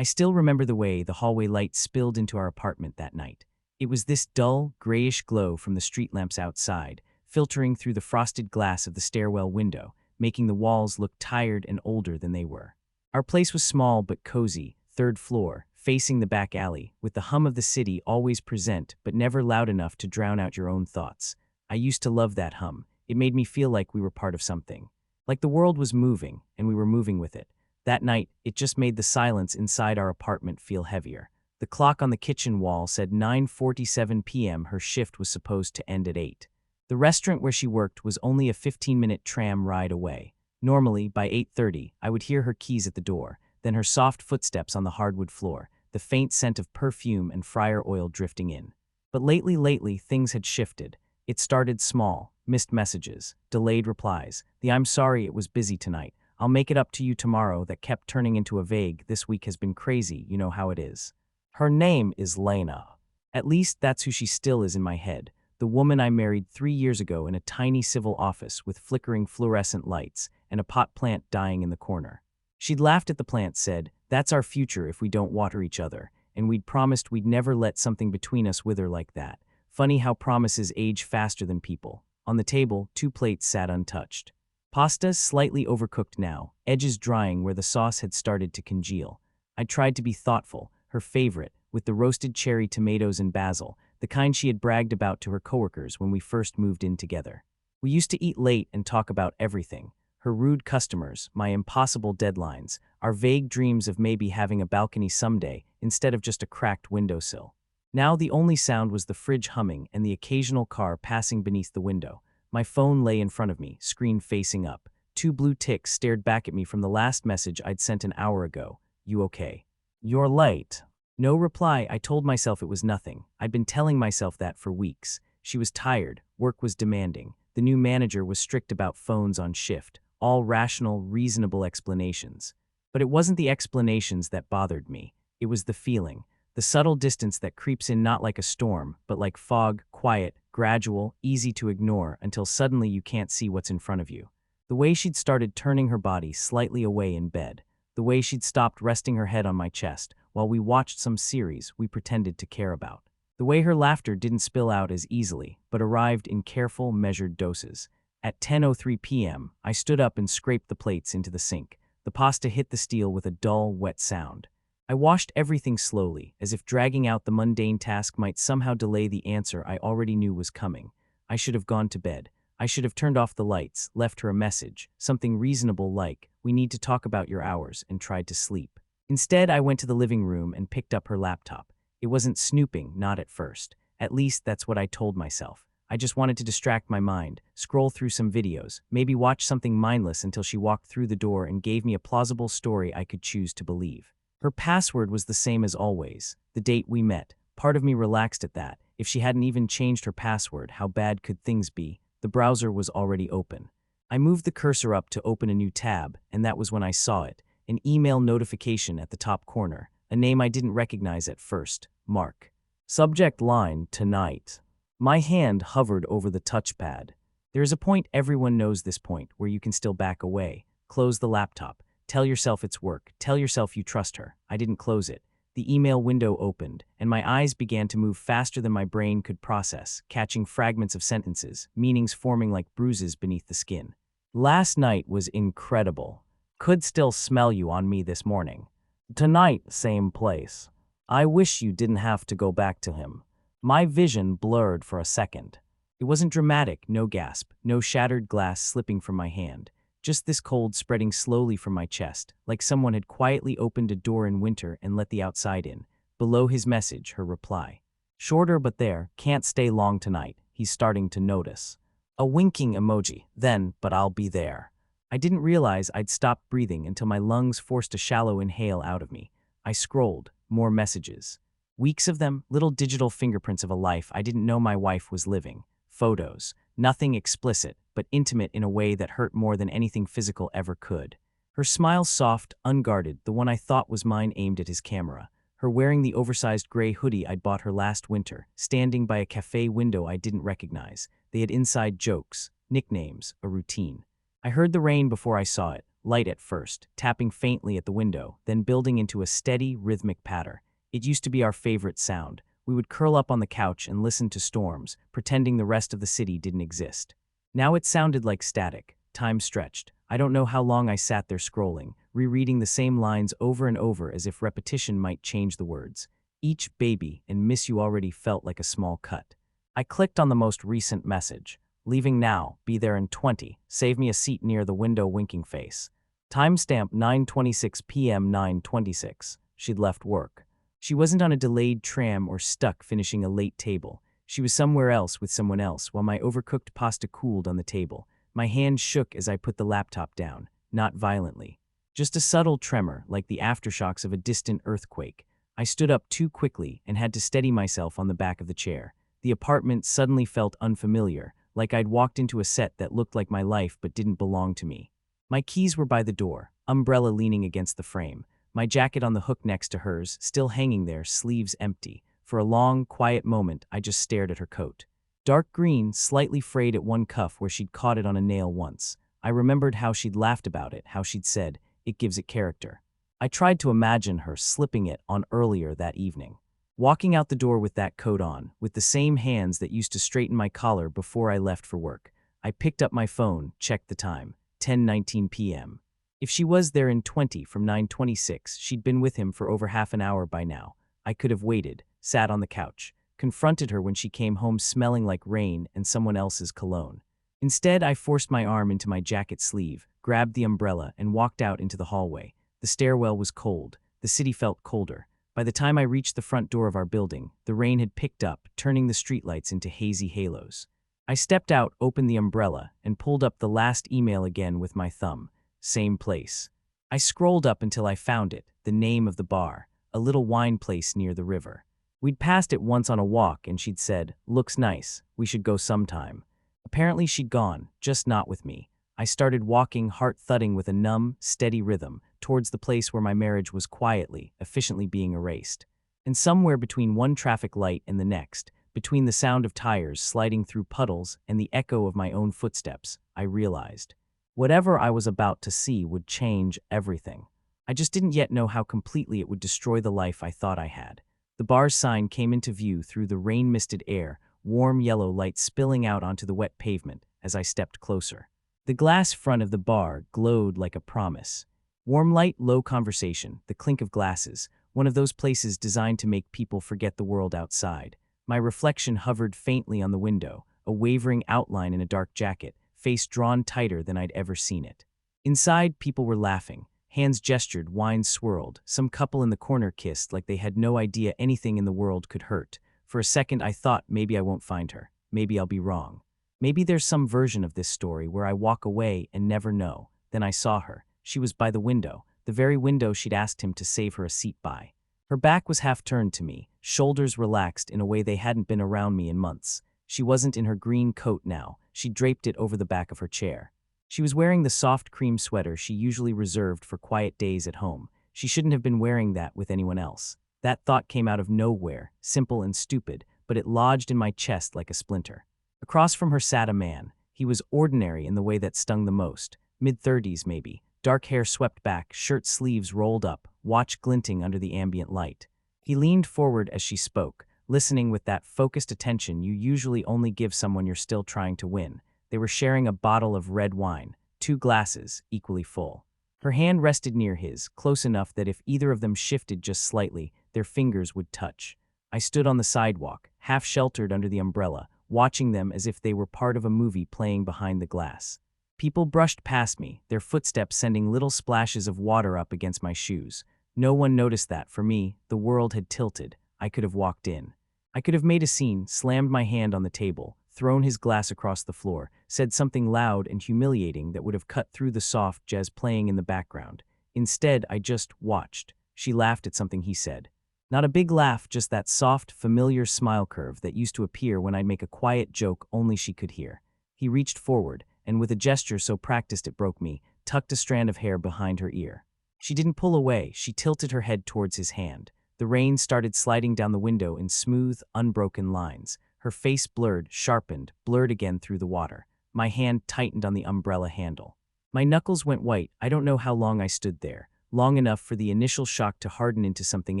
I still remember the way the hallway light spilled into our apartment that night. It was this dull, grayish glow from the street lamps outside, filtering through the frosted glass of the stairwell window, making the walls look tired and older than they were. Our place was small but cozy, third floor, facing the back alley, with the hum of the city always present but never loud enough to drown out your own thoughts. I used to love that hum. It made me feel like we were part of something. Like the world was moving, and we were moving with it. That night, it just made the silence inside our apartment feel heavier. The clock on the kitchen wall said 9:47 p.m. Her shift was supposed to end at 8. The restaurant where she worked was only a 15-minute tram ride away. Normally, by 8:30, I would hear her keys at the door, then her soft footsteps on the hardwood floor, the faint scent of perfume and fryer oil drifting in. But lately, things had shifted. It started small, missed messages, delayed replies, the "I'm sorry it was busy tonight, I'll make it up to you tomorrow" that kept turning into a vague "this week has been crazy, you know how it is." Her name is Lena. At least that's who she still is in my head. The woman I married 3 years ago in a tiny civil office with flickering fluorescent lights and a pot plant dying in the corner. She'd laughed at the plant, said, "That's our future if we don't water each other," and we'd promised we'd never let something between us wither like that. Funny how promises age faster than people. On the table, 2 plates sat untouched. Pasta slightly overcooked now, edges drying where the sauce had started to congeal. I tried to be thoughtful, her favorite, with the roasted cherry tomatoes and basil, the kind she had bragged about to her coworkers when we first moved in together. We used to eat late and talk about everything. Her rude customers, my impossible deadlines, our vague dreams of maybe having a balcony someday instead of just a cracked windowsill. Now the only sound was the fridge humming and the occasional car passing beneath the window. My phone lay in front of me, screen facing up. 2 blue ticks stared back at me from the last message I'd sent an hour ago. "You okay?" "You're late." No reply. I told myself it was nothing. I'd been telling myself that for weeks. She was tired, work was demanding. The new manager was strict about phones on shift. All rational, reasonable explanations. But it wasn't the explanations that bothered me. It was the feeling. The subtle distance that creeps in not like a storm, but like fog, quiet, gradual, easy to ignore until suddenly you can't see what's in front of you. The way she'd started turning her body slightly away in bed. The way she'd stopped resting her head on my chest while we watched some series we pretended to care about. The way her laughter didn't spill out as easily, but arrived in careful, measured doses. At 10:03 p.m., I stood up and scraped the plates into the sink. The pasta hit the steel with a dull, wet sound. I washed everything slowly, as if dragging out the mundane task might somehow delay the answer I already knew was coming. I should have gone to bed. I should have turned off the lights, left her a message, something reasonable like, "We need to talk about your hours," and tried to sleep. Instead, I went to the living room and picked up her laptop. It wasn't snooping, not at first. At least that's what I told myself. I just wanted to distract my mind, scroll through some videos, maybe watch something mindless until she walked through the door and gave me a plausible story I could choose to believe. Her password was the same as always, the date we met. Part of me relaxed at that. If she hadn't even changed her password, how bad could things be? The browser was already open. I moved the cursor up to open a new tab, and that was when I saw it. An email notification at the top corner, a name I didn't recognize at first, Mark. Subject line, "Tonight." My hand hovered over the touchpad. There is a point, everyone knows this point, where you can still back away. Close the laptop. Tell yourself it's work. Tell yourself you trust her. I didn't close it. The email window opened, and my eyes began to move faster than my brain could process, catching fragments of sentences, meanings forming like bruises beneath the skin. "Last night was incredible. Could still smell you on me this morning. Tonight, same place. I wish you didn't have to go back to him." My vision blurred for a second. It wasn't dramatic, no gasp, no shattered glass slipping from my hand. Just this cold spreading slowly from my chest, like someone had quietly opened a door in winter and let the outside in. Below his message, her reply. Shorter but there, "Can't stay long tonight. He's starting to notice." A winking emoji, then, "But I'll be there." I didn't realize I'd stopped breathing until my lungs forced a shallow inhale out of me. I scrolled, more messages. Weeks of them, little digital fingerprints of a life I didn't know my wife was living. Photos, nothing explicit, but intimate in a way that hurt more than anything physical ever could. Her smile soft, unguarded, the one I thought was mine aimed at his camera. Her wearing the oversized gray hoodie I'd bought her last winter, standing by a cafe window I didn't recognize. They had inside jokes, nicknames, a routine. I heard the rain before I saw it, light at first, tapping faintly at the window, then building into a steady, rhythmic patter. It used to be our favorite sound. We would curl up on the couch and listen to storms, pretending the rest of the city didn't exist. Now it sounded like static. Time stretched. I don't know how long I sat there scrolling, rereading the same lines over and over as if repetition might change the words. Each baby and miss you already felt like a small cut. I clicked on the most recent message. Leaving now, be there in 20, save me a seat near the window winking face. Timestamp 9:26 p.m. 9:26. She'd left work. She wasn't on a delayed tram or stuck finishing a late table. She was somewhere else with someone else while my overcooked pasta cooled on the table. My hand shook as I put the laptop down, not violently. Just a subtle tremor, like the aftershocks of a distant earthquake. I stood up too quickly and had to steady myself on the back of the chair. The apartment suddenly felt unfamiliar, like I'd walked into a set that looked like my life but didn't belong to me. My keys were by the door, umbrella leaning against the frame, my jacket on the hook next to hers, still hanging there, sleeves empty. For a long, quiet moment, I just stared at her coat. Dark green, slightly frayed at one cuff where she'd caught it on a nail once. I remembered how she'd laughed about it, how she'd said, "It gives it character." I tried to imagine her slipping it on earlier that evening. Walking out the door with that coat on, with the same hands that used to straighten my collar before I left for work. I picked up my phone, checked the time, 10:19 p.m. If she was there in 20 from 9:26, she'd been with him for over half an hour by now. I could have waited, sat on the couch, confronted her when she came home smelling like rain and someone else's cologne. Instead, I forced my arm into my jacket sleeve, grabbed the umbrella, and walked out into the hallway. The stairwell was cold. The city felt colder. By the time I reached the front door of our building, the rain had picked up, turning the streetlights into hazy halos. I stepped out, opened the umbrella, and pulled up the last email again with my thumb. Same place. I scrolled up until I found it, the name of the bar, a little wine place near the river. We'd passed it once on a walk and she'd said, "Looks nice, we should go sometime." Apparently she'd gone, just not with me. I started walking, heart thudding with a numb, steady rhythm, towards the place where my marriage was quietly, efficiently being erased. And somewhere between one traffic light and the next, between the sound of tires sliding through puddles and the echo of my own footsteps, I realized. Whatever I was about to see would change everything. I just didn't yet know how completely it would destroy the life I thought I had. The bar's sign came into view through the rain-misted air, warm yellow light spilling out onto the wet pavement as I stepped closer. The glass front of the bar glowed like a promise. Warm light, low conversation, the clink of glasses, one of those places designed to make people forget the world outside. My reflection hovered faintly on the window, a wavering outline in a dark jacket, face drawn tighter than I'd ever seen it. Inside, people were laughing. Hands gestured, wine swirled. Some couple in the corner kissed like they had no idea anything in the world could hurt. For a second, I thought maybe I won't find her. Maybe I'll be wrong. Maybe there's some version of this story where I walk away and never know. Then I saw her. She was by the window, the very window she'd asked him to save her a seat by. Her back was half turned to me, shoulders relaxed in a way they hadn't been around me in months. She wasn't in her green coat now. She draped it over the back of her chair. She was wearing the soft cream sweater she usually reserved for quiet days at home. She shouldn't have been wearing that with anyone else. That thought came out of nowhere, simple and stupid, but it lodged in my chest like a splinter. Across from her sat a man. He was ordinary in the way that stung the most. Mid-30s maybe. Dark hair swept back, shirt sleeves rolled up, watch glinting under the ambient light. He leaned forward as she spoke, listening with that focused attention you usually only give someone you're still trying to win. They were sharing a bottle of red wine, 2 glasses, equally full. Her hand rested near his, close enough that if either of them shifted just slightly, their fingers would touch. I stood on the sidewalk, half sheltered under the umbrella, watching them as if they were part of a movie playing behind the glass. People brushed past me, their footsteps sending little splashes of water up against my shoes. No one noticed that. For me, the world had tilted. I could have walked in. I could have made a scene, slammed my hand on the table, thrown his glass across the floor, said something loud and humiliating that would have cut through the soft jazz playing in the background. Instead, I just watched. She laughed at something he said. Not a big laugh, just that soft, familiar smile curve that used to appear when I'd make a quiet joke only she could hear. He reached forward, and with a gesture so practiced it broke me, tucked a strand of hair behind her ear. She didn't pull away, she tilted her head towards his hand. The rain started sliding down the window in smooth, unbroken lines. Her face blurred, sharpened, blurred again through the water. My hand tightened on the umbrella handle. My knuckles went white. I don't know how long I stood there. Long enough for the initial shock to harden into something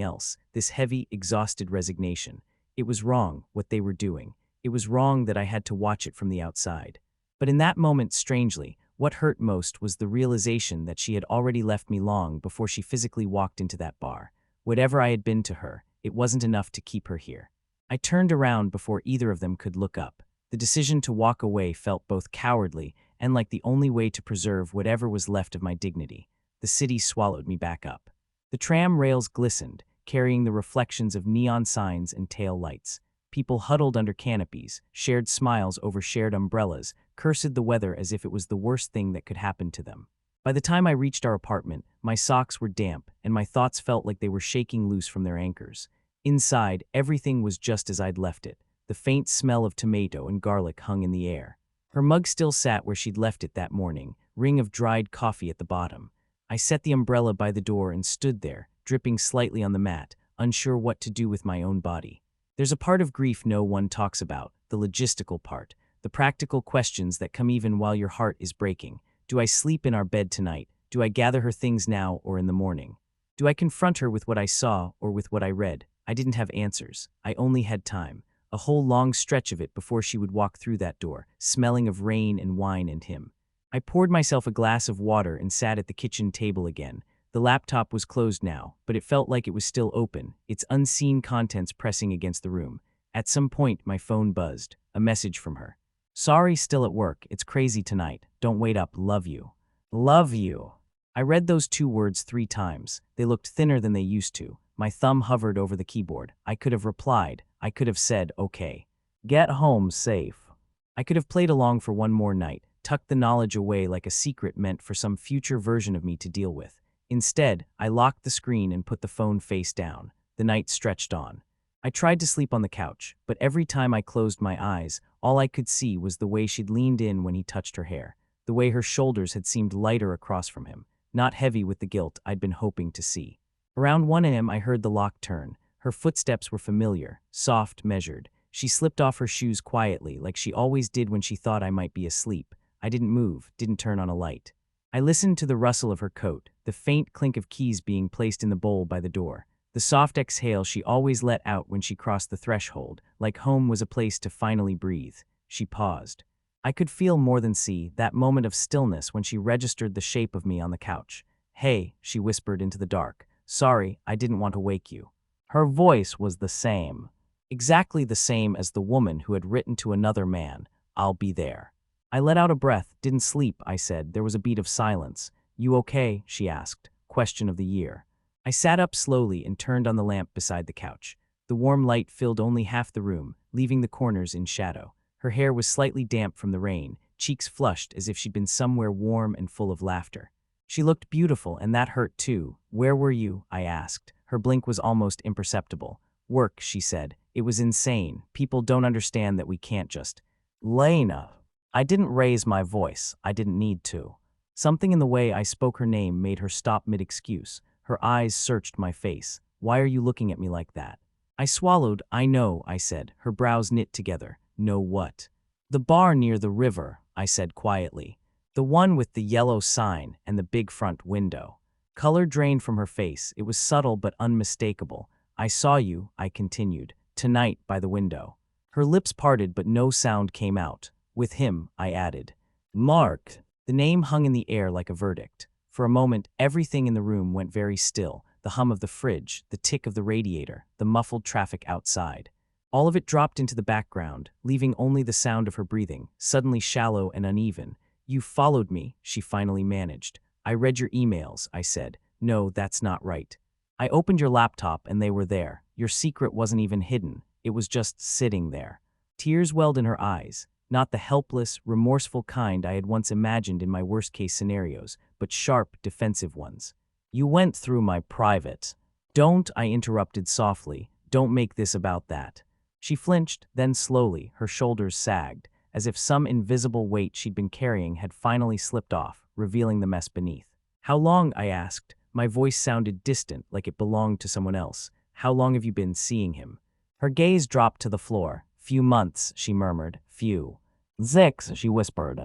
else, this heavy, exhausted resignation. It was wrong, what they were doing. It was wrong that I had to watch it from the outside. But in that moment, strangely, what hurt most was the realization that she had already left me long before she physically walked into that bar. Whatever I had been to her, it wasn't enough to keep her here. I turned around before either of them could look up. The decision to walk away felt both cowardly and like the only way to preserve whatever was left of my dignity. The city swallowed me back up. The tram rails glistened, carrying the reflections of neon signs and tail lights. People huddled under canopies, shared smiles over shared umbrellas, cursed the weather as if it was the worst thing that could happen to them. By the time I reached our apartment, my socks were damp, and my thoughts felt like they were shaking loose from their anchors. Inside, everything was just as I'd left it. The faint smell of tomato and garlic hung in the air. Her mug still sat where she'd left it that morning, ring of dried coffee at the bottom. I set the umbrella by the door and stood there, dripping slightly on the mat, unsure what to do with my own body. There's a part of grief no one talks about, the logistical part, the practical questions that come even while your heart is breaking. Do I sleep in our bed tonight? Do I gather her things now or in the morning? Do I confront her with what I saw or with what I read? I didn't have answers. I only had time. A whole long stretch of it before she would walk through that door, smelling of rain and wine and him. I poured myself a glass of water and sat at the kitchen table again. The laptop was closed now, but it felt like it was still open, its unseen contents pressing against the room. At some point, my phone buzzed. A message from her. Sorry, still at work. It's crazy tonight. Don't wait up. Love you. Love you. I read those 2 words 3 times. They looked thinner than they used to. My thumb hovered over the keyboard. I could have replied. I could have said, okay. Get home safe. I could have played along for one more night, tucked the knowledge away like a secret meant for some future version of me to deal with. Instead, I locked the screen and put the phone face down. The night stretched on. I tried to sleep on the couch, but every time I closed my eyes, all I could see was the way she'd leaned in when he touched her hair, the way her shoulders had seemed lighter across from him, not heavy with the guilt I'd been hoping to see. Around 1 a.m. I heard the lock turn. Her footsteps were familiar, soft, measured. She slipped off her shoes quietly, like she always did when she thought I might be asleep. I didn't move, didn't turn on a light. I listened to the rustle of her coat, the faint clink of keys being placed in the bowl by the door, the soft exhale she always let out when she crossed the threshold, like home was a place to finally breathe. She paused. I could feel more than see that moment of stillness when she registered the shape of me on the couch. Hey, she whispered into the dark. Sorry, I didn't want to wake you. Her voice was the same. Exactly the same as the woman who had written to another man, I'll be there. I let out a breath. Didn't sleep, I said. There was a beat of silence. You okay? She asked. Question of the year. I sat up slowly and turned on the lamp beside the couch. The warm light filled only half the room, leaving the corners in shadow. Her hair was slightly damp from the rain, cheeks flushed as if she'd been somewhere warm and full of laughter. She looked beautiful, and that hurt too. Where were you? I asked. Her blink was almost imperceptible. Work, she said. It was insane. People don't understand that we can't just... Lena. I didn't raise my voice. I didn't need to. Something in the way I spoke her name made her stop mid-excuse. Her eyes searched my face. Why are you looking at me like that? I swallowed. I know, I said, her brows knit together. Know what? The bar near the river, I said quietly. The one with the yellow sign and the big front window. Color drained from her face. It was subtle but unmistakable. I saw you, I continued, tonight by the window. Her lips parted but no sound came out. With him, I added. Mark. The name hung in the air like a verdict. For a moment, everything in the room went very still. The hum of the fridge, the tick of the radiator, the muffled traffic outside. All of it dropped into the background, leaving only the sound of her breathing, suddenly shallow and uneven. You followed me, she finally managed. I read your emails, I said. No, that's not right. I opened your laptop and they were there. Your secret wasn't even hidden. It was just sitting there. Tears welled in her eyes. Not the helpless, remorseful kind I had once imagined in my worst-case scenarios, but sharp, defensive ones. You went through my private. Don't, I interrupted softly. Don't make this about that. She flinched, then slowly, her shoulders sagged, as if some invisible weight she'd been carrying had finally slipped off, revealing the mess beneath. How long? I asked. My voice sounded distant, like it belonged to someone else. How long have you been seeing him? Her gaze dropped to the floor. Few months, she murmured. Few. 6, she whispered.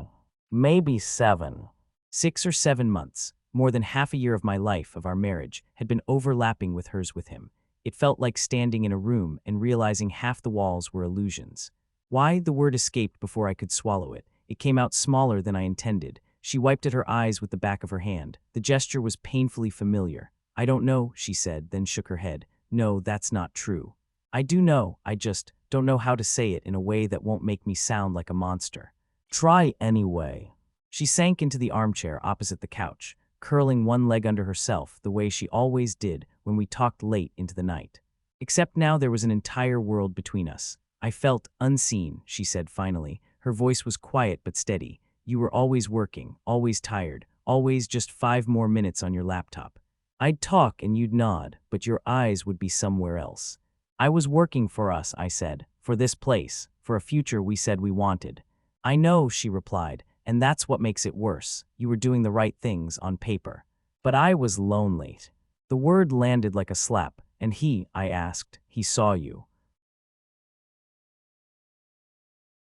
Maybe 7. 6 or 7 months, more than half a year of my life, of our marriage, had been overlapping with hers with him. It felt like standing in a room and realizing half the walls were illusions. Why? The word escaped before I could swallow it. It came out smaller than I intended. She wiped at her eyes with the back of her hand. The gesture was painfully familiar. "I don't know," she said, then shook her head. "No, that's not true. I do know, I just don't know how to say it in a way that won't make me sound like a monster." "Try anyway." She sank into the armchair opposite the couch, curling one leg under herself the way she always did when we talked late into the night. Except now there was an entire world between us. "I felt unseen," she said finally. Her voice was quiet but steady. "You were always working, always tired, always just 5 more minutes on your laptop. I'd talk and you'd nod, but your eyes would be somewhere else." "I was working for us," I said, "for this place, for a future we said we wanted." "I know," she replied, "and that's what makes it worse. You were doing the right things on paper. But I was lonely." The word landed like a slap. "And he," I asked, "he saw you?"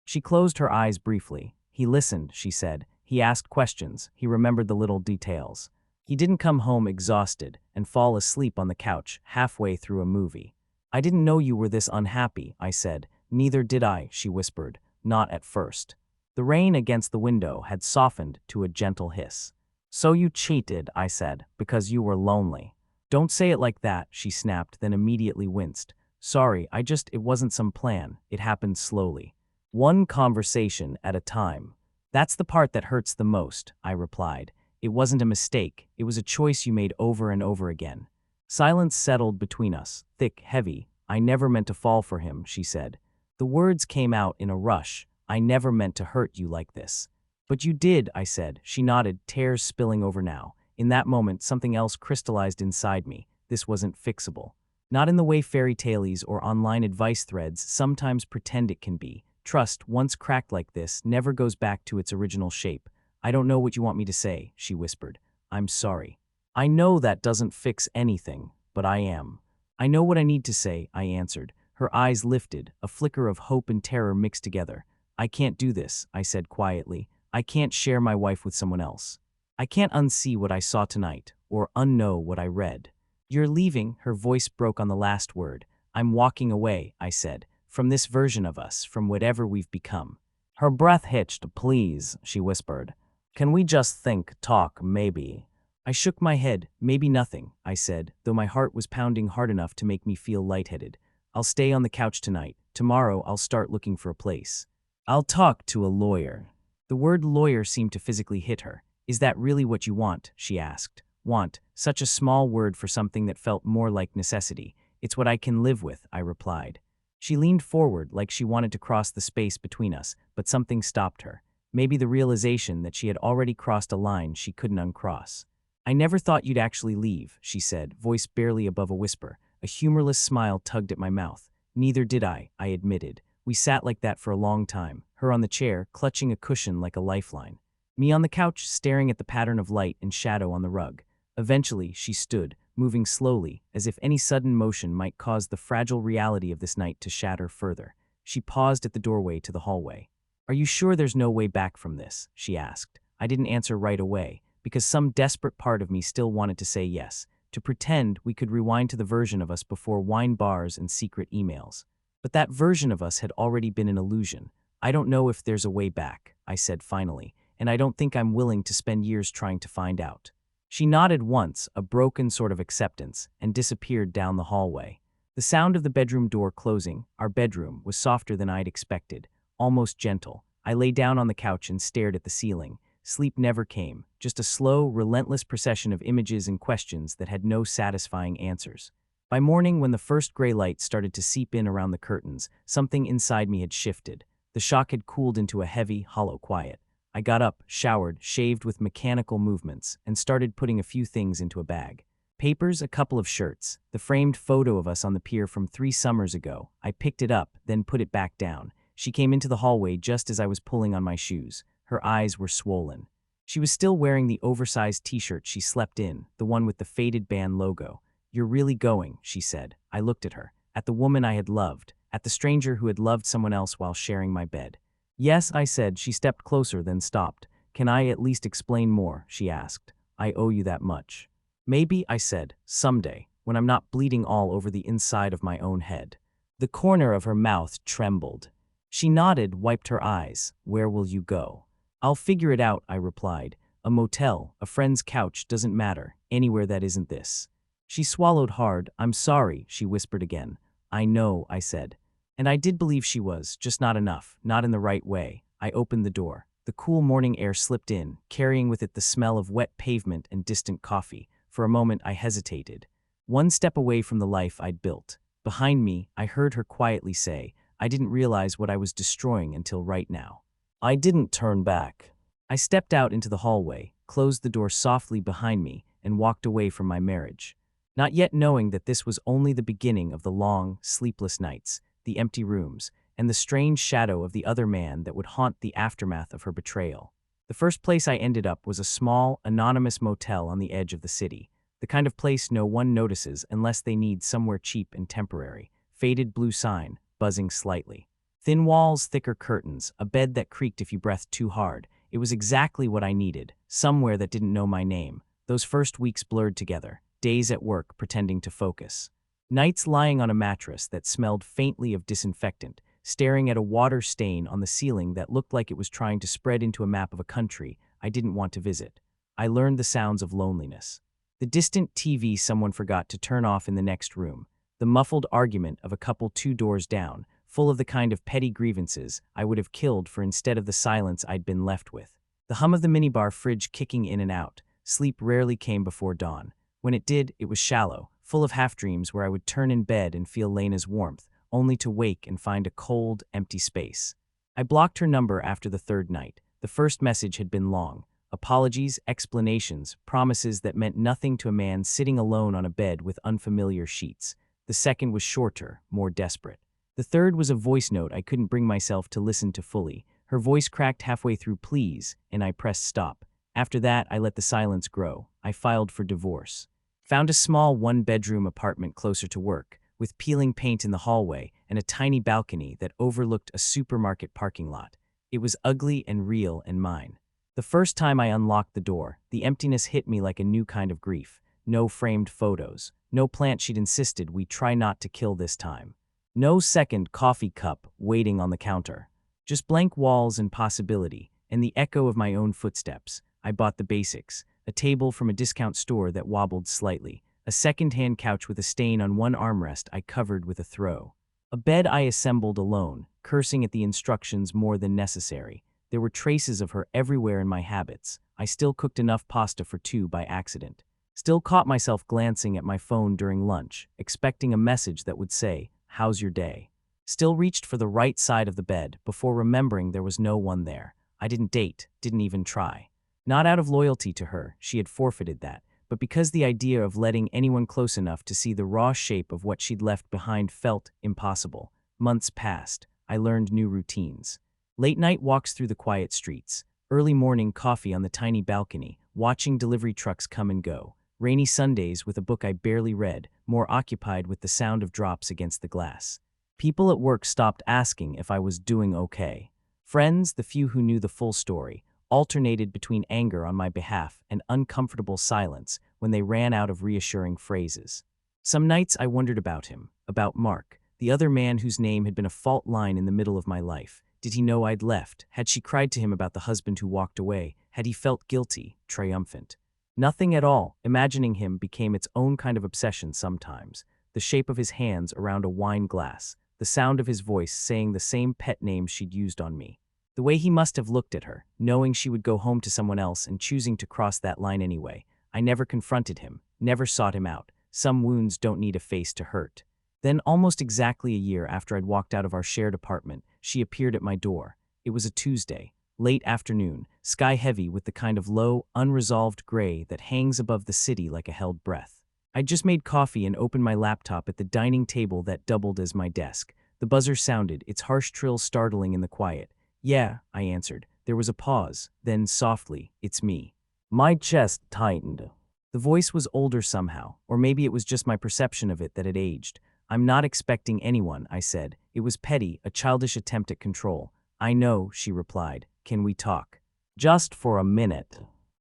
She closed her eyes briefly. "He listened," she said. "He asked questions. He remembered the little details. He didn't come home exhausted and fall asleep on the couch halfway through a movie." "I didn't know you were this unhappy," I said. "Neither did I," she whispered. "Not at first." The rain against the window had softened to a gentle hiss. "So you cheated," I said, "because you were lonely." "Don't say it like that," she snapped, then immediately winced. "Sorry, it wasn't some plan. It happened slowly. One conversation at a time." "That's the part that hurts the most," I replied. "It wasn't a mistake. It was a choice you made over and over again." Silence settled between us, thick, heavy. "I never meant to fall for him," she said. The words came out in a rush. "I never meant to hurt you like this." "But you did," I said. She nodded, tears spilling over now. In that moment, something else crystallized inside me. This wasn't fixable. Not in the way fairy tales or online advice threads sometimes pretend it can be. Trust, once cracked like this, never goes back to its original shape. "I don't know what you want me to say," she whispered. "I'm sorry." "I know that doesn't fix anything, but I am." "I know what I need to say," I answered. Her eyes lifted, a flicker of hope and terror mixed together. "I can't do this," I said quietly. "I can't share my wife with someone else. I can't unsee what I saw tonight, or unknow what I read." "You're leaving," her voice broke on the last word. "I'm walking away," I said, "from this version of us, from whatever we've become." Her breath hitched. "Please," she whispered. "Can we just think, talk, maybe?" I shook my head. "Maybe nothing," I said, though my heart was pounding hard enough to make me feel lightheaded. "I'll stay on the couch tonight. Tomorrow I'll start looking for a place. I'll talk to a lawyer." The word lawyer seemed to physically hit her. "Is that really what you want?" she asked. "Want," such a small word for something that felt more like necessity. "It's what I can live with," I replied. She leaned forward like she wanted to cross the space between us, but something stopped her. Maybe the realization that she had already crossed a line she couldn't uncross. "I never thought you'd actually leave," she said, voice barely above a whisper. A humorless smile tugged at my mouth. "Neither did I admitted. We sat like that for a long time, her on the chair, clutching a cushion like a lifeline. Me on the couch, staring at the pattern of light and shadow on the rug. Eventually, she stood, moving slowly, as if any sudden motion might cause the fragile reality of this night to shatter further. She paused at the doorway to the hallway. "Are you sure there's no way back from this?" she asked. I didn't answer right away, because some desperate part of me still wanted to say yes, to pretend we could rewind to the version of us before wine bars and secret emails. But that version of us had already been an illusion. "I don't know if there's a way back," I said finally, "and I don't think I'm willing to spend years trying to find out." She nodded once, a broken sort of acceptance, and disappeared down the hallway. The sound of the bedroom door closing, our bedroom, was softer than I'd expected, almost gentle. I lay down on the couch and stared at the ceiling. Sleep never came, just a slow, relentless procession of images and questions that had no satisfying answers. By morning, when the first gray light started to seep in around the curtains, something inside me had shifted. The shock had cooled into a heavy, hollow quiet. I got up, showered, shaved with mechanical movements, and started putting a few things into a bag. Papers, a couple of shirts, the framed photo of us on the pier from 3 summers ago. I picked it up, then put it back down. She came into the hallway just as I was pulling on my shoes. Her eyes were swollen. She was still wearing the oversized t-shirt she slept in, the one with the faded band logo. "You're really going," she said. I looked at her, at the woman I had loved, at the stranger who had loved someone else while sharing my bed. "Yes," I said. She stepped closer, then stopped. Can I at least explain more? She asked. I owe you that much. Maybe, I said, someday, when I'm not bleeding all over the inside of my own head. The corner of her mouth trembled. She nodded, wiped her eyes. Where will you go? I'll figure it out, I replied. A motel, a friend's couch, doesn't matter. Anywhere that isn't this. She swallowed hard. I'm sorry, she whispered again. I know, I said. And I did believe she was, just not enough, not in the right way. I opened the door. The cool morning air slipped in, carrying with it the smell of wet pavement and distant coffee. For a moment I hesitated. One step away from the life I'd built. Behind me, I heard her quietly say, I didn't realize what I was destroying until right now. I didn't turn back. I stepped out into the hallway, closed the door softly behind me, and walked away from my marriage. Not yet knowing that this was only the beginning of the long, sleepless nights, the empty rooms, and the strange shadow of the other man that would haunt the aftermath of her betrayal. The first place I ended up was a small, anonymous motel on the edge of the city, the kind of place no one notices unless they need somewhere cheap and temporary. Faded blue sign, buzzing slightly. Thin walls, thicker curtains, a bed that creaked if you breathed too hard. It was exactly what I needed, somewhere that didn't know my name. Those first weeks blurred together, days at work pretending to focus. Nights lying on a mattress that smelled faintly of disinfectant, staring at a water stain on the ceiling that looked like it was trying to spread into a map of a country I didn't want to visit. I learned the sounds of loneliness. The distant TV someone forgot to turn off in the next room. The muffled argument of a couple 2 doors down, full of the kind of petty grievances I would have killed for instead of the silence I'd been left with. The hum of the minibar fridge kicking in and out. Sleep rarely came before dawn. When it did, it was shallow, full of half-dreams where I would turn in bed and feel Lena's warmth, only to wake and find a cold, empty space. I blocked her number after the third night. The first message had been long. Apologies, explanations, promises that meant nothing to a man sitting alone on a bed with unfamiliar sheets. The second was shorter, more desperate. The third was a voice note I couldn't bring myself to listen to fully. Her voice cracked halfway through please, and I pressed stop. After that, I let the silence grow. I filed for divorce. Found a small one-bedroom apartment closer to work, with peeling paint in the hallway and a tiny balcony that overlooked a supermarket parking lot. It was ugly and real and mine. The first time I unlocked the door, the emptiness hit me like a new kind of grief. No framed photos. No plant she'd insisted we try not to kill this time. No second coffee cup waiting on the counter. Just blank walls and possibility, and the echo of my own footsteps. I bought the basics. A table from a discount store that wobbled slightly. A second-hand couch with a stain on one armrest I covered with a throw. A bed I assembled alone, cursing at the instructions more than necessary. There were traces of her everywhere in my habits. I still cooked enough pasta for 2 by accident. Still caught myself glancing at my phone during lunch, expecting a message that would say, "How's your day?" Still reached for the right side of the bed before remembering there was no one there. I didn't date, didn't even try. Not out of loyalty to her, she had forfeited that, but because the idea of letting anyone close enough to see the raw shape of what she'd left behind felt impossible. Months passed. I learned new routines. Late-night walks through the quiet streets. Early morning coffee on the tiny balcony, watching delivery trucks come and go. Rainy Sundays with a book I barely read, more occupied with the sound of drops against the glass. People at work stopped asking if I was doing okay. Friends, the few who knew the full story, alternated between anger on my behalf and uncomfortable silence when they ran out of reassuring phrases. Some nights I wondered about him, about Mark, the other man whose name had been a fault line in the middle of my life. Did he know I'd left? Had she cried to him about the husband who walked away? Had he felt guilty, triumphant? Nothing at all. Imagining him became its own kind of obsession sometimes. The shape of his hands around a wine glass, the sound of his voice saying the same pet names she'd used on me. The way he must have looked at her, knowing she would go home to someone else and choosing to cross that line anyway. I never confronted him, never sought him out. Some wounds don't need a face to hurt. Then, almost exactly a year after I'd walked out of our shared apartment, she appeared at my door. It was a Tuesday, late afternoon, sky-heavy with the kind of low, unresolved gray that hangs above the city like a held breath. I'd just made coffee and opened my laptop at the dining table that doubled as my desk. The buzzer sounded, its harsh trill startling in the quiet. "Yeah," I answered. There was a pause, then softly, "It's me." My chest tightened. The voice was older somehow, or maybe it was just my perception of it that had aged. "I'm not expecting anyone," I said. It was petty, a childish attempt at control. "I know," she replied. "Can we talk?" Just for a minute.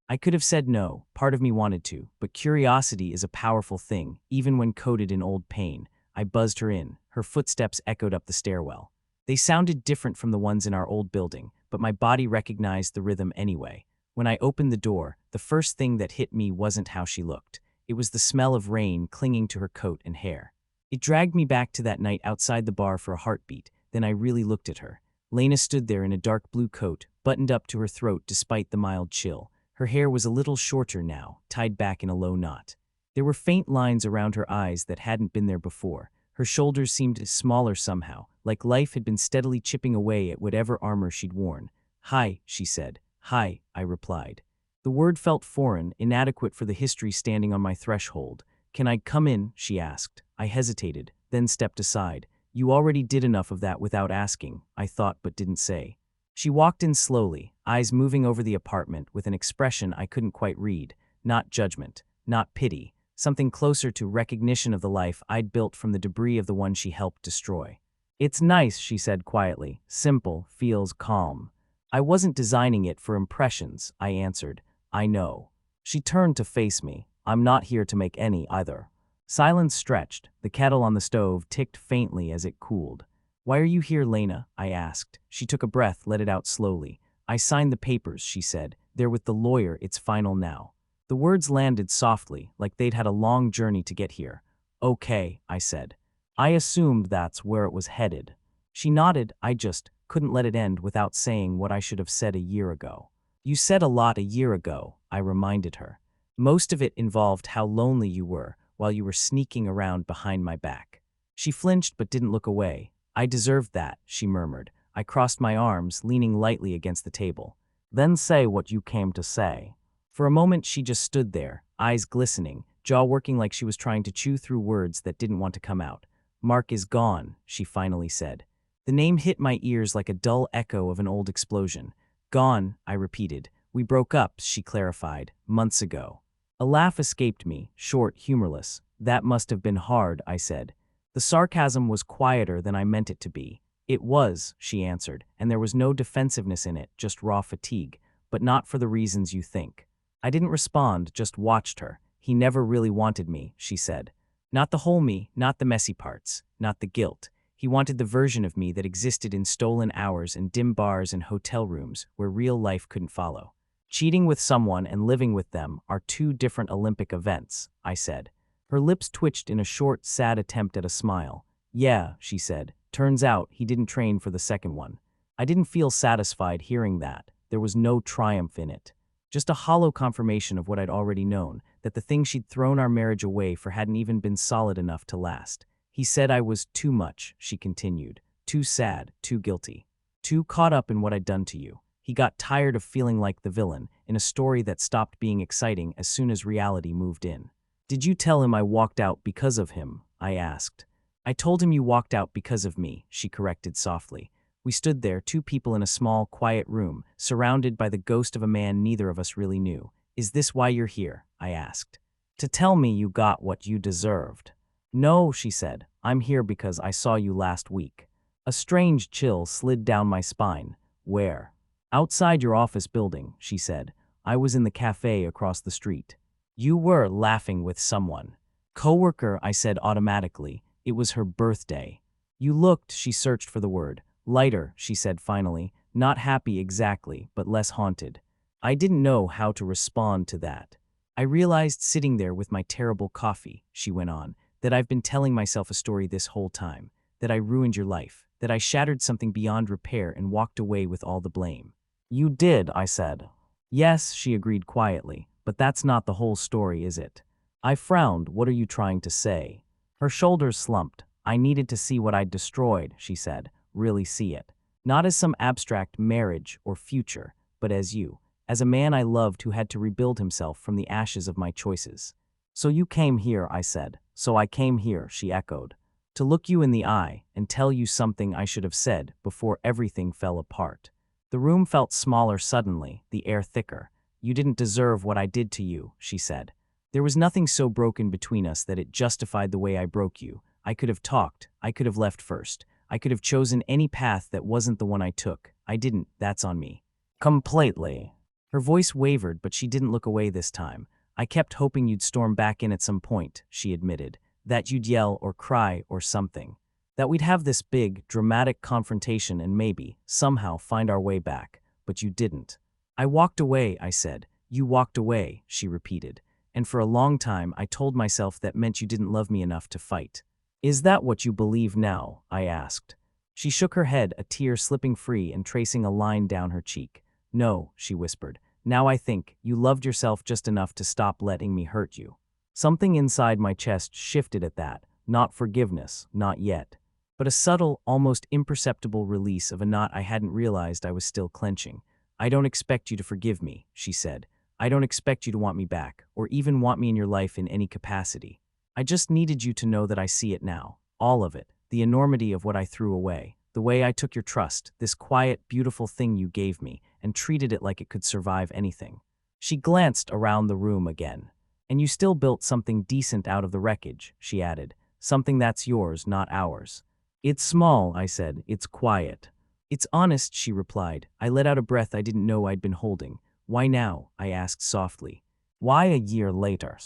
I could have said no, part of me wanted to, but curiosity is a powerful thing, even when coated in old pain. I buzzed her in. Her footsteps echoed up the stairwell. They sounded different from the ones in our old building, but my body recognized the rhythm anyway. When I opened the door, the first thing that hit me wasn't how she looked. It was the smell of rain clinging to her coat and hair. It dragged me back to that night outside the bar for a heartbeat. Then I really looked at her. Lena stood there in a dark blue coat, buttoned up to her throat despite the mild chill. Her hair was a little shorter now, tied back in a low knot. There were faint lines around her eyes that hadn't been there before. Her shoulders seemed smaller somehow, like life had been steadily chipping away at whatever armor she'd worn. "Hi," she said. "Hi," I replied. The word felt foreign, inadequate for the history standing on my threshold. "Can I come in?" she asked. I hesitated, then stepped aside. "You already did enough of that without asking," I thought but didn't say. She walked in slowly, eyes moving over the apartment with an expression I couldn't quite read. Not judgment, not pity, something closer to recognition of the life I'd built from the debris of the one she helped destroy. "It's nice," she said quietly. "Simple, feels calm." "I wasn't designing it for impressions," I answered. "I know." She turned to face me. "I'm not here to make any either." Silence stretched. The kettle on the stove ticked faintly as it cooled. "Why are you here, Lena?" I asked. She took a breath, let it out slowly. "I signed the papers," she said. "They're with the lawyer, it's final now." The words landed softly, like they'd had a long journey to get here. "Okay," I said. I assumed that's where it was headed. She nodded. I just couldn't let it end without saying what I should have said a year ago. "You said a lot a year ago," I reminded her. "Most of it involved how lonely you were while you were sneaking around behind my back." She flinched but didn't look away. "I deserved that," she murmured. I crossed my arms, leaning lightly against the table. "Then say what you came to say." For a moment she just stood there, eyes glistening, jaw working like she was trying to chew through words that didn't want to come out. "Mark is gone," she finally said. The name hit my ears like a dull echo of an old explosion. "Gone," I repeated. "We broke up," she clarified, "months ago." A laugh escaped me, short, humorless. "That must have been hard," I said. The sarcasm was quieter than I meant it to be. "It was," she answered, and there was no defensiveness in it, just raw fatigue, "but not for the reasons you think." I didn't respond, just watched her. "He never really wanted me," she said. "Not the whole me, not the messy parts, not the guilt. He wanted the version of me that existed in stolen hours and dim bars and hotel rooms where real life couldn't follow." "Cheating with someone and living with them are two different Olympic events," I said. Her lips twitched in a short, sad attempt at a smile. "Yeah," she said. "Turns out he didn't train for the second one." I didn't feel satisfied hearing that. There was no triumph in it. Just a hollow confirmation of what I'd already known, that the thing she'd thrown our marriage away for hadn't even been solid enough to last. "He said I was too much," she continued. "Too sad, too guilty. Too caught up in what I'd done to you. He got tired of feeling like the villain in a story that stopped being exciting as soon as reality moved in." "Did you tell him I walked out because of him?" I asked. "I told him you walked out because of me," she corrected softly. We stood there, two people in a small, quiet room, surrounded by the ghost of a man neither of us really knew. "Is this why you're here?" I asked. "To tell me you got what you deserved." "No," she said. "I'm here because I saw you last week." A strange chill slid down my spine. "Where?" "Outside your office building," she said. "I was in the cafe across the street." "You were laughing with someone." "Coworker," I said automatically. It was her birthday. "You looked," she searched for the word. "Lighter," she said finally. "Not happy exactly, but less haunted." I didn't know how to respond to that. "I realized sitting there with my terrible coffee," she went on, "that I've been telling myself a story this whole time, that I ruined your life, that I shattered something beyond repair and walked away with all the blame." "You did," I said. "Yes," she agreed quietly. "But that's not the whole story, is it?" I frowned. "What are you trying to say?" Her shoulders slumped. "I needed to see what I'd destroyed," she said. "Really see it. Not as some abstract marriage or future, but as you. As a man I loved who had to rebuild himself from the ashes of my choices." "So you came here," I said. "So I came here," she echoed. "To look you in the eye and tell you something I should have said before everything fell apart." The room felt smaller suddenly, the air thicker. "You didn't deserve what I did to you," she said. "There was nothing so broken between us that it justified the way I broke you. I could have talked. I could have left first. I could have chosen any path that wasn't the one I took. I didn't. That's on me." "Completely." Her voice wavered, but she didn't look away this time. I kept hoping you'd storm back in at some point, she admitted. That you'd yell or cry or something. That we'd have this big, dramatic confrontation and maybe, somehow, find our way back. But you didn't. I walked away, I said. You walked away, she repeated. And for a long time, I told myself that meant you didn't love me enough to fight. Is that what you believe now? I asked. She shook her head, a tear slipping free and tracing a line down her cheek. No, she whispered. Now I think you loved yourself just enough to stop letting me hurt you. Something inside my chest shifted at that. Not forgiveness, not yet. But a subtle, almost imperceptible release of a knot I hadn't realized I was still clenching. I don't expect you to forgive me, she said. I don't expect you to want me back, or even want me in your life in any capacity. I just needed you to know that I see it now. All of it. The enormity of what I threw away. The way I took your trust, this quiet, beautiful thing you gave me, and treated it like it could survive anything. She glanced around the room again. And you still built something decent out of the wreckage, she added. Something that's yours, not ours. It's small, I said. It's quiet. It's honest, she replied. I let out a breath I didn't know I'd been holding. Why now? I asked softly. Why a year later?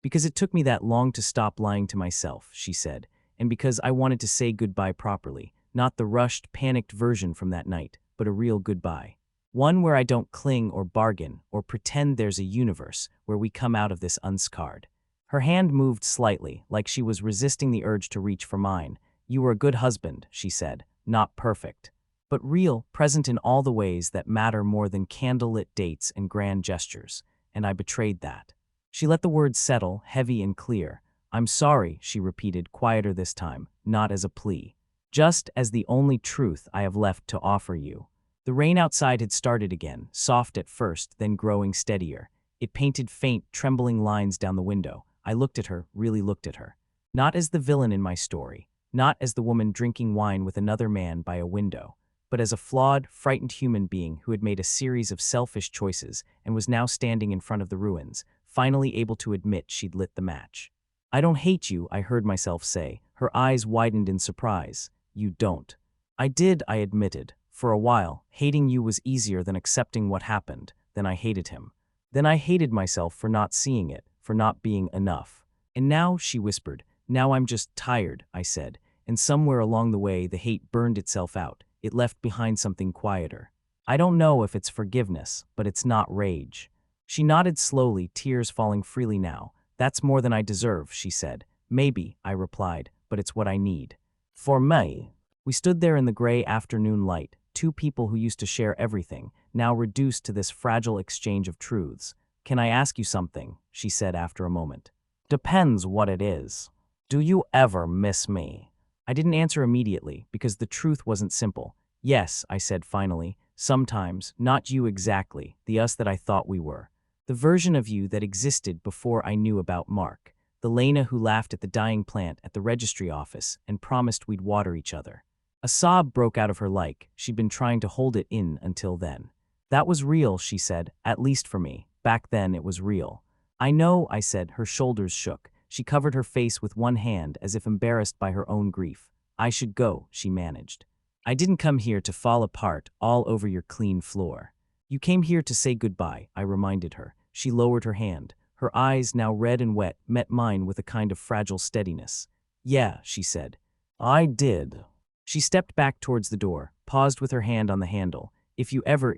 Because it took me that long to stop lying to myself, she said, and because I wanted to say goodbye properly, not the rushed, panicked version from that night, but a real goodbye. One where I don't cling or bargain or pretend there's a universe where we come out of this unscarred. Her hand moved slightly, like she was resisting the urge to reach for mine. You were a good husband, she said, not perfect, but real, present in all the ways that matter more than candlelit dates and grand gestures, and I betrayed that. She let the words settle, heavy and clear. I'm sorry, she repeated, quieter this time, not as a plea. Just as the only truth I have left to offer you. The rain outside had started again, soft at first, then growing steadier. It painted faint, trembling lines down the window. I looked at her, really looked at her. Not as the villain in my story, not as the woman drinking wine with another man by a window, but as a flawed, frightened human being who had made a series of selfish choices and was now standing in front of the ruins, finally able to admit she'd lit the match. I don't hate you, I heard myself say. Her eyes widened in surprise. You don't. I did, I admitted. For a while, hating you was easier than accepting what happened. Then I hated him. Then I hated myself for not seeing it, for not being enough. And now, she whispered, now I'm just tired, I said, and somewhere along the way the hate burned itself out. It left behind something quieter. I don't know if it's forgiveness, but it's not rage. She nodded slowly, tears falling freely now. That's more than I deserve, she said. Maybe, I replied, but it's what I need. For me. We stood there in the gray afternoon light, two people who used to share everything, now reduced to this fragile exchange of truths. Can I ask you something? She said after a moment. Depends what it is. Do you ever miss me? I didn't answer immediately, because the truth wasn't simple. Yes, I said finally, sometimes, not you exactly, the us that I thought we were. The version of you that existed before I knew about Mark. The Lena who laughed at the dying plant at the registry office and promised we'd water each other. A sob broke out of her like she'd been trying to hold it in until then. That was real, she said, at least for me. Back then it was real. I know, I said, her shoulders shook. She covered her face with one hand as if embarrassed by her own grief. I should go, she managed. I didn't come here to fall apart all over your clean floor. You came here to say goodbye, I reminded her. She lowered her hand. Her eyes, now red and wet, met mine with a kind of fragile steadiness. Yeah, she said. I did. She stepped back towards the door, paused with her hand on the handle. If you ever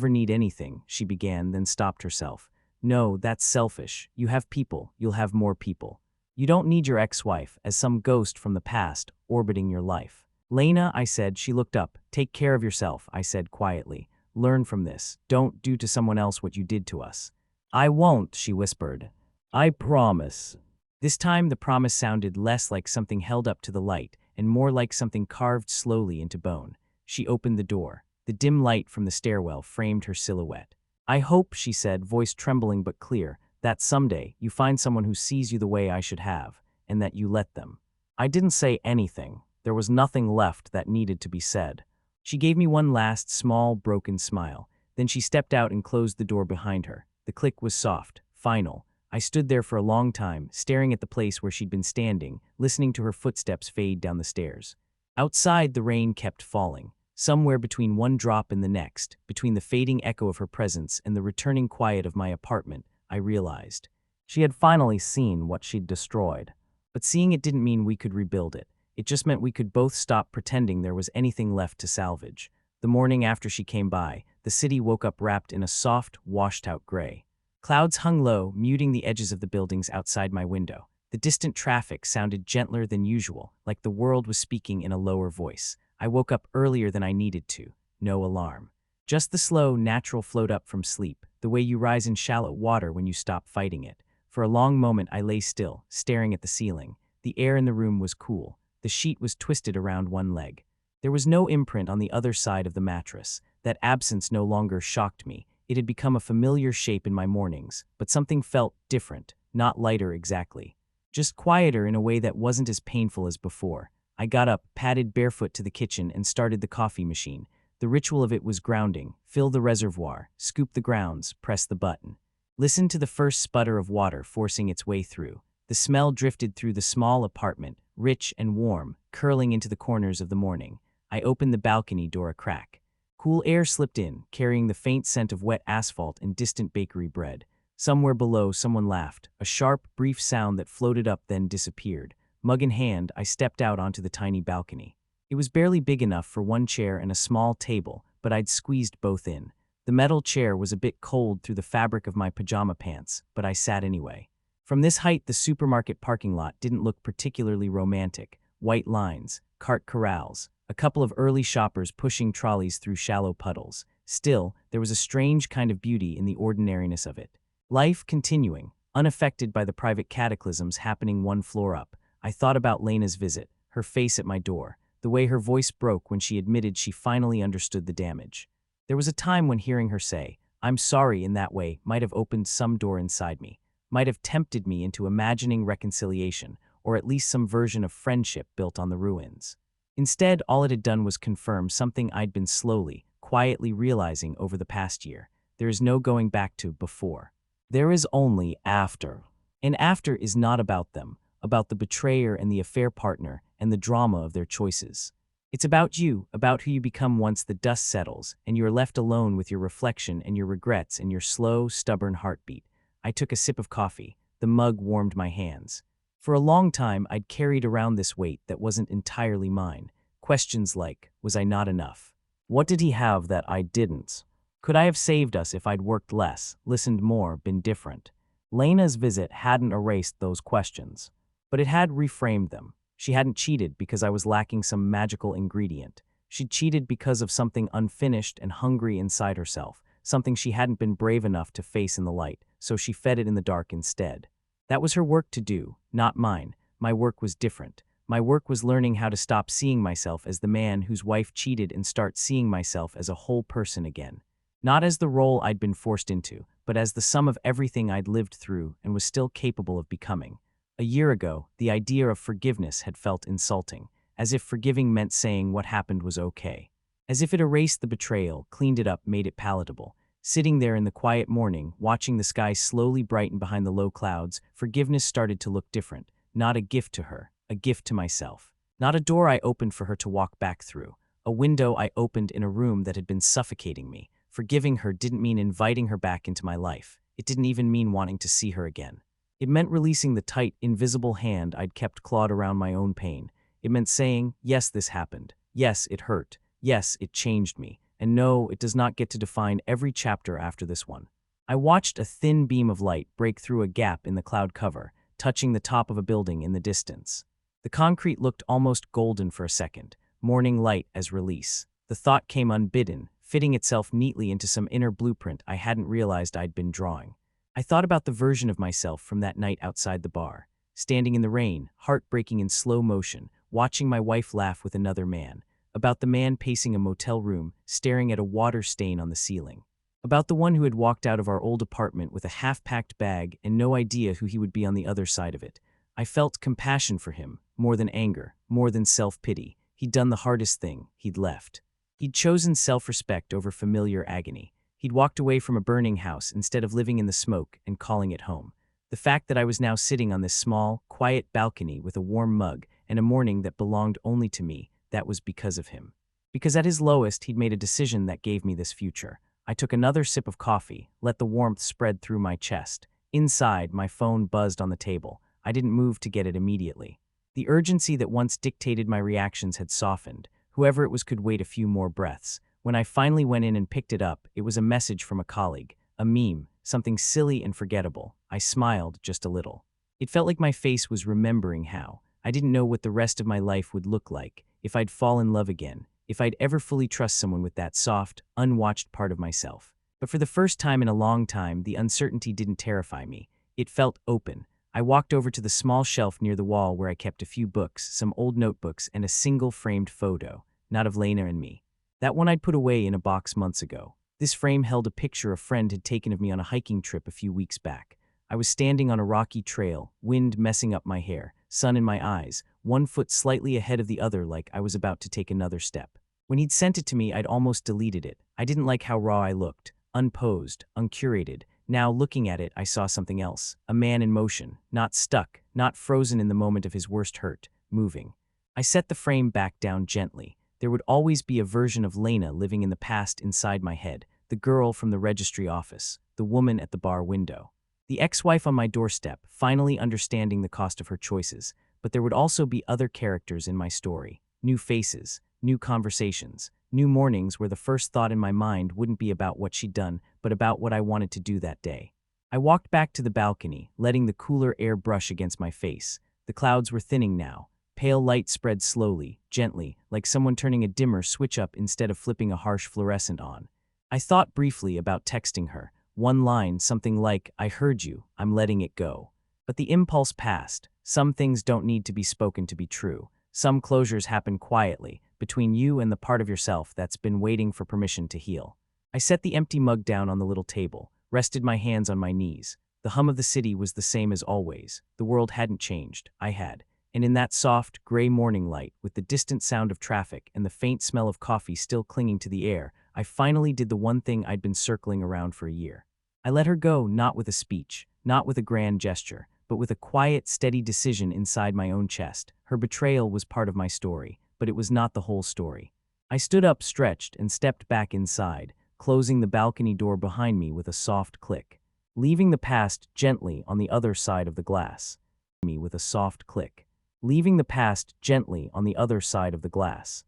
need anything, she began, then stopped herself. No, that's selfish. You have people, you'll have more people. You don't need your ex-wife as some ghost from the past orbiting your life. Lena, I said. She looked up. Take care of yourself, I said quietly. Learn from this. Don't do to someone else what you did to us. I won't, she whispered. I promise. This time the promise sounded less like something held up to the light and more like something carved slowly into bone. She opened the door. The dim light from the stairwell framed her silhouette. I hope, she said, voice trembling but clear, that someday you find someone who sees you the way I should have, and that you let them. I didn't say anything. There was nothing left that needed to be said. She gave me one last, small, broken smile. Then she stepped out and closed the door behind her. The click was soft, final. I stood there for a long time, staring at the place where she'd been standing, listening to her footsteps fade down the stairs. Outside, the rain kept falling. somewhere between one drop and the next, between the fading echo of her presence and the returning quiet of my apartment, I realized. She had finally seen what she'd destroyed. But seeing it didn't mean we could rebuild it. It just meant we could both stop pretending there was anything left to salvage. The morning after she came by, the city woke up wrapped in a soft, washed-out gray. Clouds hung low, muting the edges of the buildings outside my window. The distant traffic sounded gentler than usual, like the world was speaking in a lower voice. I woke up earlier than I needed to. No alarm. Just the slow, natural float up from sleep, the way you rise in shallow water when you stop fighting it. For a long moment I lay still, staring at the ceiling. The air in the room was cool. The sheet was twisted around one leg. There was no imprint on the other side of the mattress. That absence no longer shocked me. It had become a familiar shape in my mornings, but something felt different, not lighter exactly. Just quieter in a way that wasn't as painful as before. I got up, padded barefoot to the kitchen, and started the coffee machine. The ritual of it was grounding. Fill the reservoir, scoop the grounds, press the button. Listen to the first sputter of water forcing its way through. The smell drifted through the small apartment, rich and warm, curling into the corners of the morning. I opened the balcony door a crack. Cool air slipped in, carrying the faint scent of wet asphalt and distant bakery bread. Somewhere below, someone laughed, a sharp, brief sound that floated up then disappeared. Mug in hand, I stepped out onto the tiny balcony. It was barely big enough for one chair and a small table, but I'd squeezed both in. The metal chair was a bit cold through the fabric of my pajama pants, but I sat anyway. From this height, the supermarket parking lot didn't look particularly romantic. White lines, cart corrals, a couple of early shoppers pushing trolleys through shallow puddles. Still, there was a strange kind of beauty in the ordinariness of it. Life continuing, unaffected by the private cataclysms happening one floor up. I thought about Lena's visit, her face at my door, the way her voice broke when she admitted she finally understood the damage. There was a time when hearing her say, "I'm sorry," in that way might have opened some door inside me, might have tempted me into imagining reconciliation, or at least some version of friendship built on the ruins. Instead, all it had done was confirm something I'd been slowly, quietly realizing over the past year. There is no going back to before. There is only after. And after is not about them, about the betrayer and the affair partner and the drama of their choices. It's about you, about who you become once the dust settles and you are left alone with your reflection and your regrets and your slow, stubborn heartbeat. I took a sip of coffee. The mug warmed my hands. For a long time, I'd carried around this weight that wasn't entirely mine. Questions like, was I not enough? What did he have that I didn't? Could I have saved us if I'd worked less, listened more, been different? Lena's visit hadn't erased those questions, but it had reframed them. She hadn't cheated because I was lacking some magical ingredient. She'd cheated because of something unfinished and hungry inside herself, something she hadn't been brave enough to face in the light, so she fed it in the dark instead. That was her work to do, not mine. My work was different. My work was learning how to stop seeing myself as the man whose wife cheated and start seeing myself as a whole person again. Not as the role I'd been forced into, but as the sum of everything I'd lived through and was still capable of becoming. A year ago, the idea of forgiveness had felt insulting, as if forgiving meant saying what happened was okay. As if it erased the betrayal, cleaned it up, made it palatable. Sitting there in the quiet morning, watching the sky slowly brighten behind the low clouds, forgiveness started to look different. Not a gift to her, a gift to myself. Not a door I opened for her to walk back through. A window I opened in a room that had been suffocating me. Forgiving her didn't mean inviting her back into my life. It didn't even mean wanting to see her again. It meant releasing the tight, invisible hand I'd kept clawed around my own pain. It meant saying, yes, this happened. Yes, it hurt. Yes, it changed me. And no, it does not get to define every chapter after this one. I watched a thin beam of light break through a gap in the cloud cover, touching the top of a building in the distance. The concrete looked almost golden for a second, morning light as release. The thought came unbidden, fitting itself neatly into some inner blueprint I hadn't realized I'd been drawing. I thought about the version of myself from that night outside the bar, standing in the rain, heart breaking in slow motion, watching my wife laugh with another man, about the man pacing a motel room, staring at a water stain on the ceiling, about the one who had walked out of our old apartment with a half-packed bag and no idea who he would be on the other side of it. I felt compassion for him, more than anger, more than self-pity. He'd done the hardest thing, he'd left. He'd chosen self-respect over familiar agony. He'd walked away from a burning house instead of living in the smoke and calling it home. The fact that I was now sitting on this small, quiet balcony with a warm mug and a morning that belonged only to me, that was because of him. Because at his lowest, he'd made a decision that gave me this future. I took another sip of coffee, let the warmth spread through my chest. Inside, my phone buzzed on the table. I didn't move to get it immediately. The urgency that once dictated my reactions had softened. Whoever it was could wait a few more breaths. When I finally went in and picked it up, it was a message from a colleague, a meme, something silly and forgettable. I smiled just a little. It felt like my face was remembering how. I didn't know what the rest of my life would look like, if I'd fall in love again, if I'd ever fully trust someone with that soft, unwatched part of myself. But for the first time in a long time, the uncertainty didn't terrify me. It felt open. I walked over to the small shelf near the wall where I kept a few books, some old notebooks, and a single framed photo, not of Lena and me. That one I'd put away in a box months ago. This frame held a picture a friend had taken of me on a hiking trip a few weeks back. I was standing on a rocky trail, wind messing up my hair, sun in my eyes, one foot slightly ahead of the other like I was about to take another step. When he'd sent it to me, I'd almost deleted it. I didn't like how raw I looked, unposed, uncurated. Now, looking at it, I saw something else. A man in motion, not stuck, not frozen in the moment of his worst hurt, moving. I set the frame back down gently. There would always be a version of Lena living in the past inside my head, the girl from the registry office, the woman at the bar window. The ex-wife on my doorstep, finally understanding the cost of her choices, but there would also be other characters in my story. New faces, new conversations, new mornings where the first thought in my mind wouldn't be about what she'd done, but about what I wanted to do that day. I walked back to the balcony, letting the cooler air brush against my face. The clouds were thinning now. Pale light spread slowly, gently, like someone turning a dimmer switch up instead of flipping a harsh fluorescent on. I thought briefly about texting her. One line, something like, "I heard you, I'm letting it go." But the impulse passed. Some things don't need to be spoken to be true. Some closures happen quietly, between you and the part of yourself that's been waiting for permission to heal. I set the empty mug down on the little table, rested my hands on my knees. The hum of the city was the same as always. The world hadn't changed. I had. And in that soft, gray morning light, with the distant sound of traffic and the faint smell of coffee still clinging to the air, I finally did the one thing I'd been circling around for a year. I let her go, not with a speech, not with a grand gesture, but with a quiet, steady decision inside my own chest. Her betrayal was part of my story, but it was not the whole story. I stood up, stretched, and stepped back inside, closing the balcony door behind me with a soft click, leaving the past gently on the other side of the glass. Me with a soft click, leaving the past gently on the other side of the glass.